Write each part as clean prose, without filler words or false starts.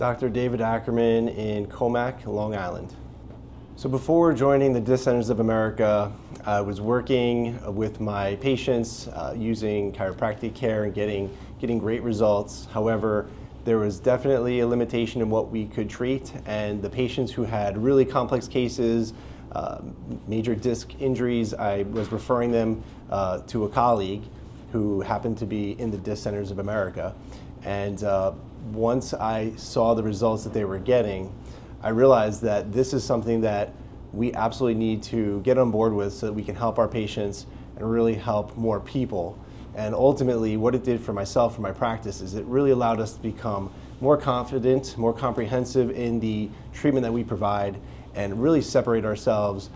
Dr. David Ackerman in Comac, Long Island. So before joining the Disc Centers of America, I was working with my patients using chiropractic care and getting great results. However, there was definitely a limitation in what we could treat, and the patients who had really complex cases, major disc injuries, I was referring them to a colleague who happened to be in the Disc Centers of America. And once I saw the results that they were getting, I realized that this is something that we absolutely need to get on board with so that we can help our patients and really help more people. And ultimately, what it did for myself, for my practice, is it really allowed us to become more confident, more comprehensive in the treatment that we provide, and really separate ourselves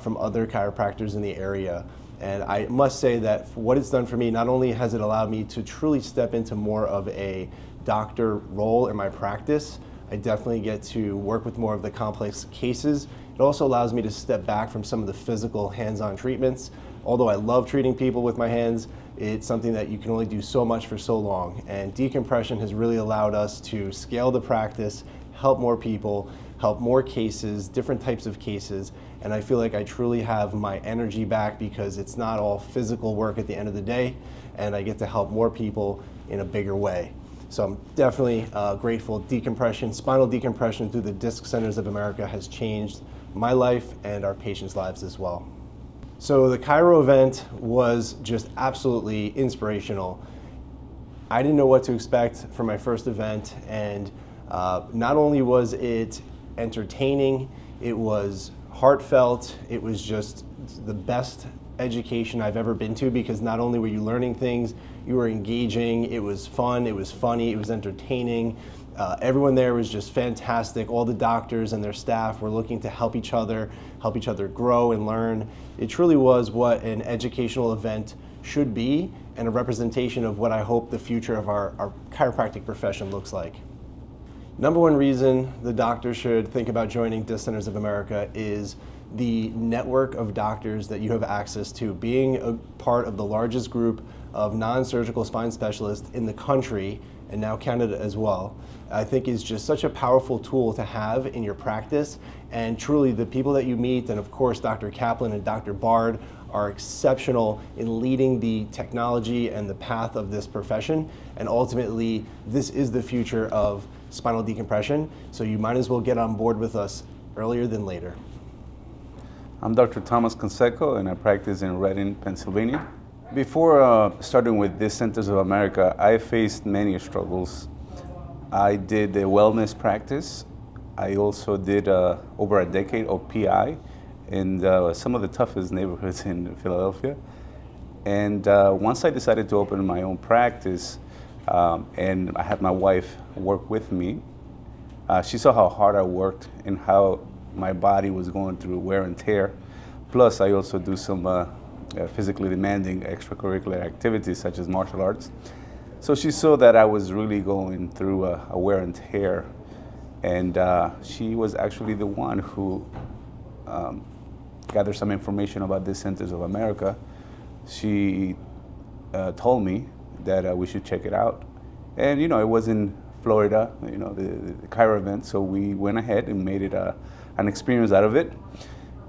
from other chiropractors in the area. And I must say that what it's done for me, not only has it allowed me to truly step into more of a doctor role in my practice, I definitely get to work with more of the complex cases. It also allows me to step back from some of the physical hands-on treatments. Although I love treating people with my hands, it's something that you can only do so much for so long. And decompression has really allowed us to scale the practice, help more people, help more cases, different types of cases. And I feel like I truly have my energy back because it's not all physical work at the end of the day, and I get to help more people in a bigger way. So I'm definitely grateful. Decompression, spinal decompression through the Disc Centers of America has changed my life and our patients' lives as well. So the Chiro event was just absolutely inspirational. I didn't know what to expect for my first event, and not only was it entertaining, it was heartfelt, it was just the best education I've ever been to, because not only were you learning things, you were engaging, it was fun, it was funny, it was entertaining. Everyone there was just fantastic. All the doctors and their staff were looking to help each other grow and learn. It truly was what an educational event should be, and a representation of what I hope the future of our chiropractic profession looks like. Number one reason the doctors should think about joining Disc Centers of America is the network of doctors that you have access to. Being a part of the largest group of non-surgical spine specialists in the country, and now Canada as well, I think is just such a powerful tool to have in your practice. And truly the people that you meet, and of course Dr. Kaplan and Dr. Bard, are exceptional in leading the technology and the path of this profession. And ultimately, this is the future of spinal decompression, so you might as well get on board with us earlier than later. I'm Dr. Thomas Conseco, and I practice in Reading, Pennsylvania. Before starting with Disc Centers of America, I faced many struggles. I did a wellness practice. I also did over a decade of PI in some of the toughest neighborhoods in Philadelphia. And once I decided to open my own practice, and I had my wife work with me, she saw how hard I worked and how my body was going through wear and tear. Plus, I also do some physically demanding extracurricular activities such as martial arts. So she saw that I was really going through a wear and tear, and she was actually the one who gathered some information about Disc Centers of America. She told me that we should check it out. And it was in Florida, the Chiro event, so we went ahead and made it an experience out of it.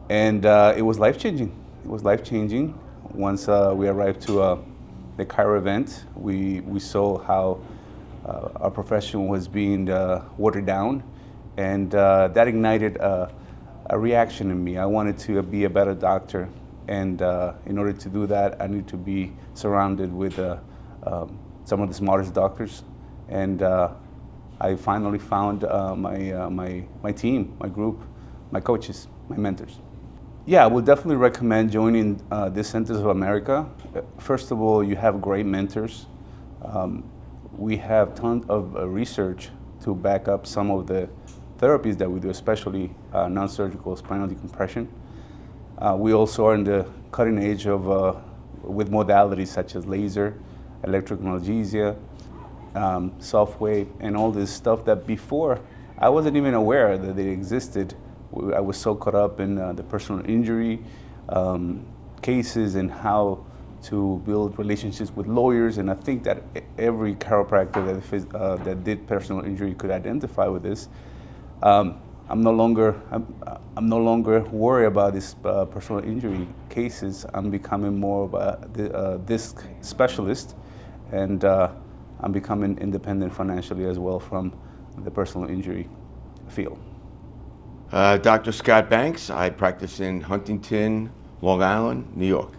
And it was life-changing. It was life-changing. Once we arrived to the Chiro event, we saw how our profession was being watered down, and that ignited a reaction in me. I wanted to be a better doctor, and in order to do that, I need to be surrounded with some of the smartest doctors. And I finally found my team, my group, my coaches, my mentors. Yeah, I would definitely recommend joining Disc Centers of America. First of all, you have great mentors. We have tons of research to back up some of the therapies that we do, especially non-surgical spinal decompression. We also are in the cutting edge of with modalities such as laser, electrical analgesia, soft wave, and all this stuff that before I wasn't even aware that they existed. I was so caught up in the personal injury cases and how to build relationships with lawyers, and I think that every chiropractor that did personal injury could identify with this. I'm no longer worried about these personal injury cases. I'm becoming more of a disc specialist, and I'm becoming independent financially as well from the personal injury field. Dr. Scott Banks. I practice in Huntington, Long Island, New York.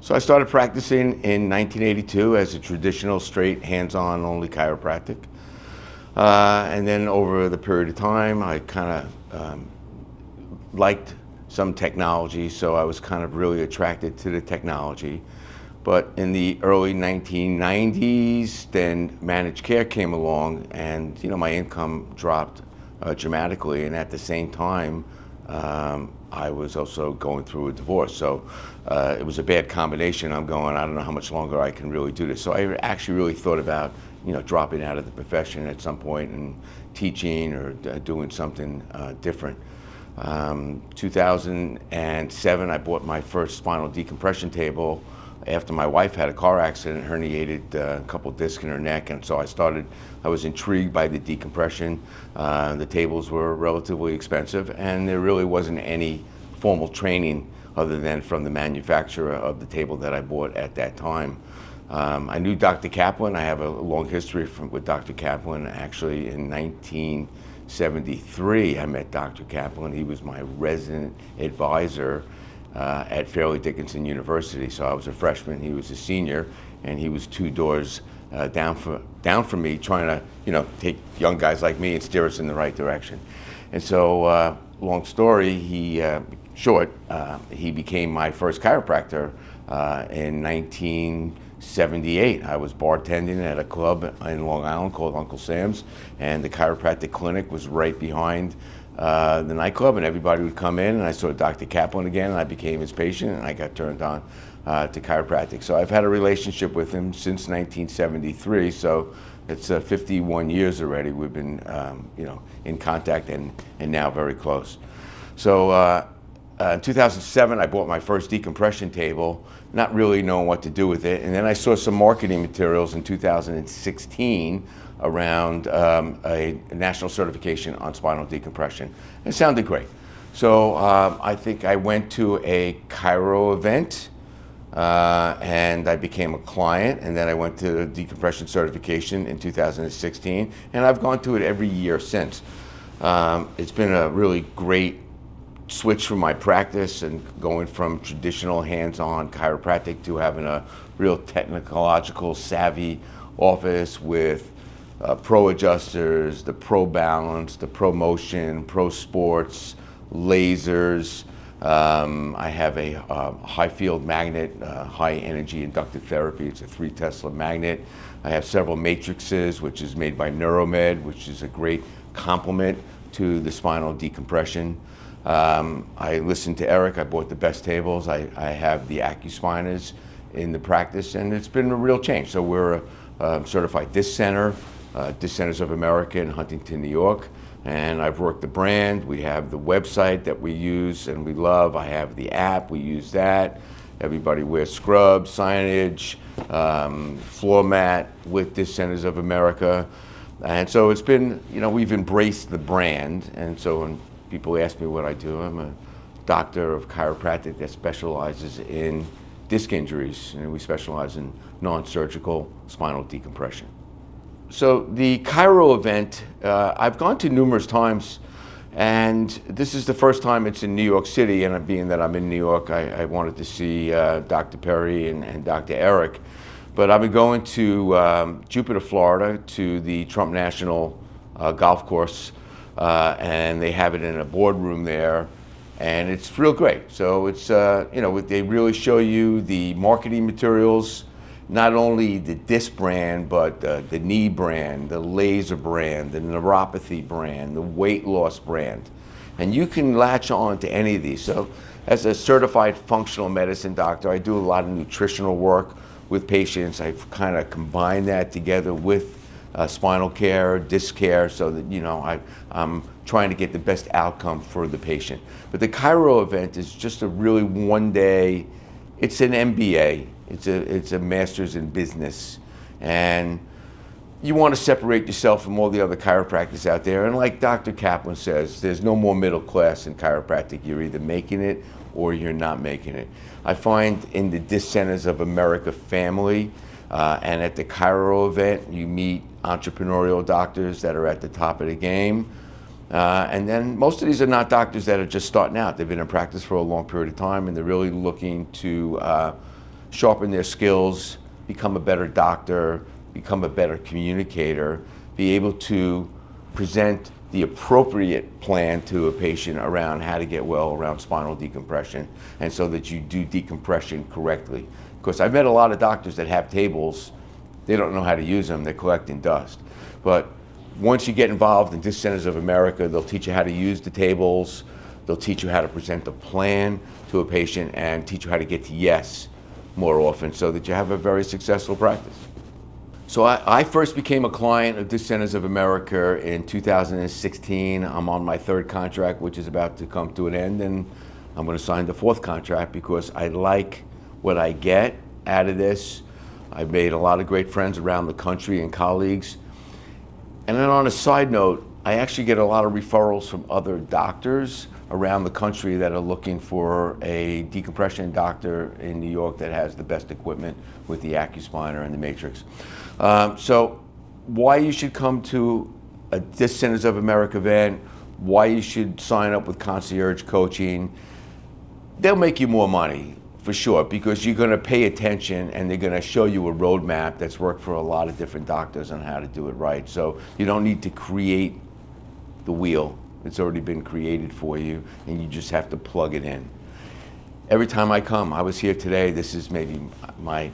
So I started practicing in 1982 as a traditional, straight, hands-on only chiropractic. And then over the period of time, I kind of liked some technology, so I was kind of really attracted to the technology. But in the early 1990s, then managed care came along, and my income dropped dramatically. And at the same time, I was also going through a divorce. So it was a bad combination. I don't know how much longer I can really do this. So I actually really thought about, dropping out of the profession at some point and teaching or doing something different. 2007, I bought my first spinal decompression table after my wife had a car accident, herniated a couple discs in her neck, and so I was intrigued by the decompression. The tables were relatively expensive, and there really wasn't any formal training other than from the manufacturer of the table that I bought at that time. I knew Dr. Kaplan. I have a long history with Dr. Kaplan. Actually, in 1973, I met Dr. Kaplan. He was my resident advisor at Fairleigh Dickinson University. So I was a freshman, he was a senior, and he was two doors down from me, trying to take young guys like me and steer us in the right direction. And so, long story short, he became my first chiropractor in 1978. I was bartending at a club in Long Island called Uncle Sam's, and the chiropractic clinic was right behind the nightclub, and everybody would come in, and I saw Dr. Kaplan again, and I became his patient, and I got turned on to chiropractic. So I've had a relationship with him since 1973, so it's 51 years already. We've been in contact and now very close. So in 2007, I bought my first decompression table, not really knowing what to do with it, and then I saw some marketing materials in 2016 around a national certification on spinal decompression. It sounded great. So I think I went to a chiro event and I became a client, and then I went to decompression certification in 2016, and I've gone to it every year since. It's been a really great switch from my practice and going from traditional hands-on chiropractic to having a real technological savvy office with pro adjusters, the pro balance, the pro motion, pro sports, lasers. I have a high field magnet, high energy inductive therapy. It's a 3 Tesla magnet. I have several matrices, which is made by Neuromed, which is a great complement to the spinal decompression. I listened to Eric. I bought the best tables. I have the AcuSpiners in the practice, and it's been a real change. So we're a certified disc center, Disc Centers of America in Huntington, New York, and I've worked the brand. We have the website that we use and we love. I have the app. We use that. Everybody wears scrubs, signage, floor mat with Disc Centers of America. And so it's been, we've embraced the brand. And so when people ask me what I do, I'm a doctor of chiropractic that specializes in disc injuries, and we specialize in non-surgical spinal decompression. So the chiro event, I've gone to numerous times, and this is the first time it's in New York City, and being that I'm in New York, I wanted to see Dr. Perry and Dr. Eric. But I've been going to Jupiter, Florida, to the Trump National Golf Course, and they have it in a boardroom there, and it's real great. So it's, they really show you the marketing materials, not only the disc brand, but the knee brand, the laser brand, the neuropathy brand, the weight loss brand. And you can latch on to any of these. So as a certified functional medicine doctor, I do a lot of nutritional work with patients. I've kind of combined that together with spinal care, disc care, so that I'm trying to get the best outcome for the patient. But the chiro event is just a really one day, it's an MBA It's a master's in business. And you want to separate yourself from all the other chiropractors out there. And like Dr. Kaplan says, there's no more middle class in chiropractic. You're either making it or you're not making it. I find in the Disc Centers of America family and at the Chiro event, you meet entrepreneurial doctors that are at the top of the game. And then most of these are not doctors that are just starting out. They've been in practice for a long period of time, and they're really looking to sharpen their skills, become a better doctor, become a better communicator, be able to present the appropriate plan to a patient around how to get well around spinal decompression, and so that you do decompression correctly. Because I've met a lot of doctors that have tables, they don't know how to use them, they're collecting dust. But once you get involved in Disc Centers of America, they'll teach you how to use the tables, they'll teach you how to present a plan to a patient, and teach you how to get to yes more often so that you have a very successful practice. So I first became a client of Disc Centers of America in 2016. I'm on my third contract, which is about to come to an end, and I'm going to sign the fourth contract because I like what I get out of this. I've made a lot of great friends around the country and colleagues. And then on a side note, I actually get a lot of referrals from other doctors around the country that are looking for a decompression doctor in New York that has the best equipment with the AccuSpiner and the Matrix. So why you should come to a Disc Centers of America event, why you should sign up with concierge coaching. They'll make you more money for sure, because you're going to pay attention and they're going to show you a roadmap that's worked for a lot of different doctors on how to do it right. So you don't need to create the wheel. It's already been created for you, and you just have to plug it in. Every time I come, I was here today, this is maybe my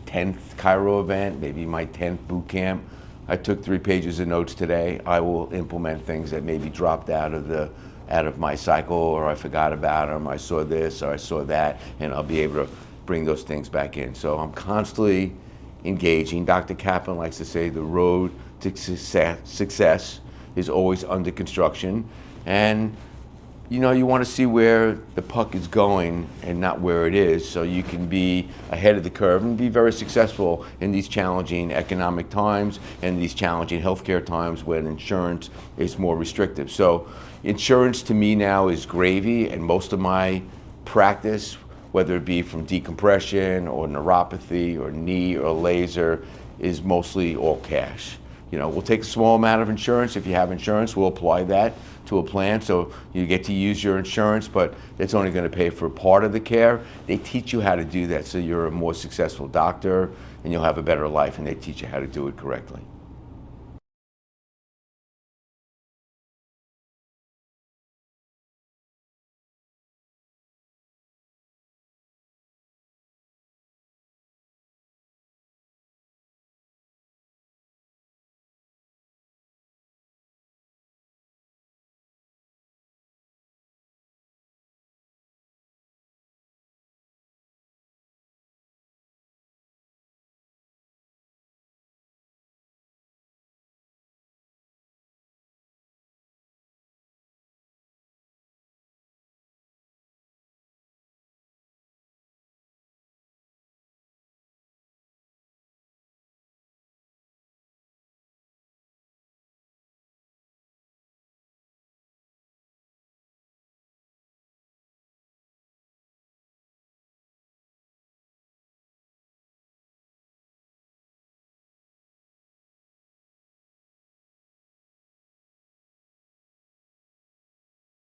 10th Chiro event, maybe my 10th boot camp. I took 3 pages of notes today. I will implement things that maybe dropped out of my cycle, or I forgot about them, I saw this or I saw that, and I'll be able to bring those things back in. So I'm constantly engaging. Dr. Kaplan likes to say the road to success is always under construction, and you know, you want to see where the puck is going and not where it is, so you can be ahead of the curve and be very successful in these challenging economic times and these challenging healthcare times when insurance is more restrictive. So insurance to me now is gravy, and most of my practice, whether it be from decompression or neuropathy or knee or laser, is mostly all cash. You know, we'll take a small amount of insurance. If you have insurance, we'll apply that to a plan so you get to use your insurance, but it's only going to pay for part of the care. They teach you how to do that so you're a more successful doctor and you'll have a better life, and they teach you how to do it correctly.